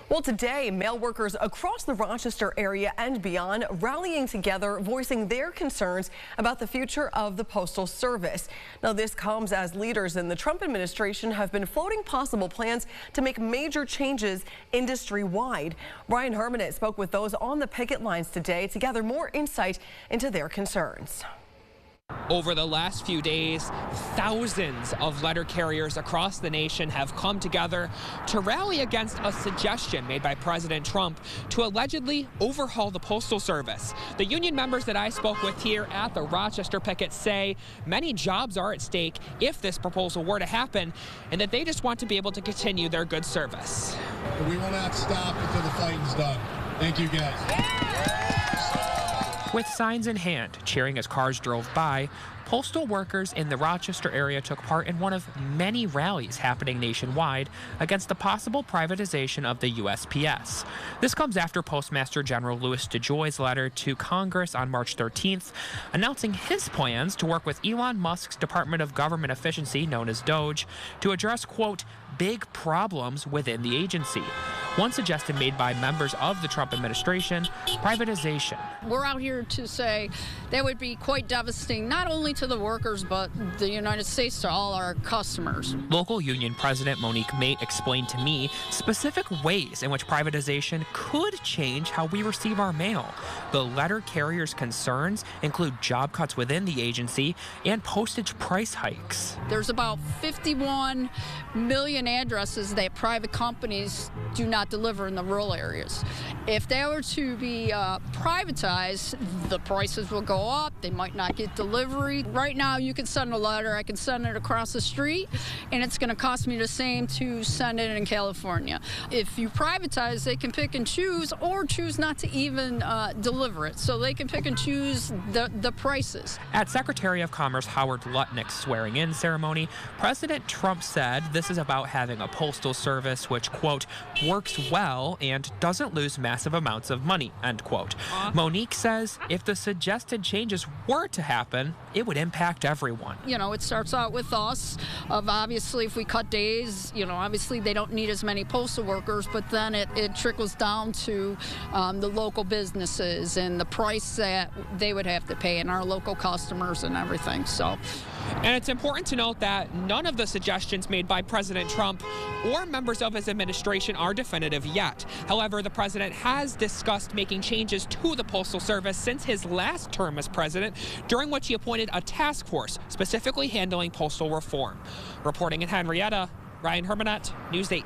Well, today, mail workers across the Rochester area and beyond rallying together, voicing their concerns about the future of the Postal Service. Now, this comes as leaders in the Trump administration have been floating possible plans to make major changes industry-wide. Brian Hermanit spoke with those on the picket lines today to gather more insight into their concerns. Over the last few days, thousands of letter carriers across the nation have come together to rally against a suggestion made by President Trump to allegedly overhaul the Postal Service. The union members that I spoke with here at the Rochester picket say many jobs are at stake if this proposal were to happen, and that they just want to be able to continue their good service. We will not stop until the fighting's done. Thank you, guys. With signs in hand, cheering as cars drove by, postal workers in the Rochester area took part in one of many rallies happening nationwide against the possible privatization of the USPS. This comes after Postmaster General Louis DeJoy's letter to Congress on March 13th, announcing his plans to work with Elon Musk's Department of Government Efficiency, known as DOGE, to address, quote, big problems within the agency. One suggestion made by members of the Trump administration, privatization. We're out here to say that would be quite devastating, not only to the workers, but the United States, to all our customers. Local union president Monique Mate explained to me specific ways in which privatization could change how we receive our mail. The letter carriers' concerns include job cuts within the agency and postage price hikes. There's about 51 million addresses that private companies do not deliver in the rural areas. If they were to be privatized, the prices will go up. They might not get delivery. Right now, you can send a letter. I can send it across the street, and it's going to cost me the same to send it in California. If you privatize, they can pick and choose, or choose not to even deliver it. So they can pick and choose the prices. At Secretary of Commerce Howard Lutnick's swearing-in ceremony, President Trump said this is about having a postal service which, quote, works well and doesn't lose massive amounts of money, end quote. Monique says if the suggested changes were to happen, it would impact everyone. You know, it starts out with us, obviously if we cut days, you know, obviously they don't need as many postal workers, but then it trickles down to the local businesses and the price that they would have to pay and our local customers and everything. So. And it's important to note that none of the suggestions made by President Trump or members of his administration are definitive yet. However, the president has discussed making changes to the Postal Service since his last term as president, during which he appointed a task force specifically handling postal reform. Reporting in Henrietta, Ryan Hermanat, News 8.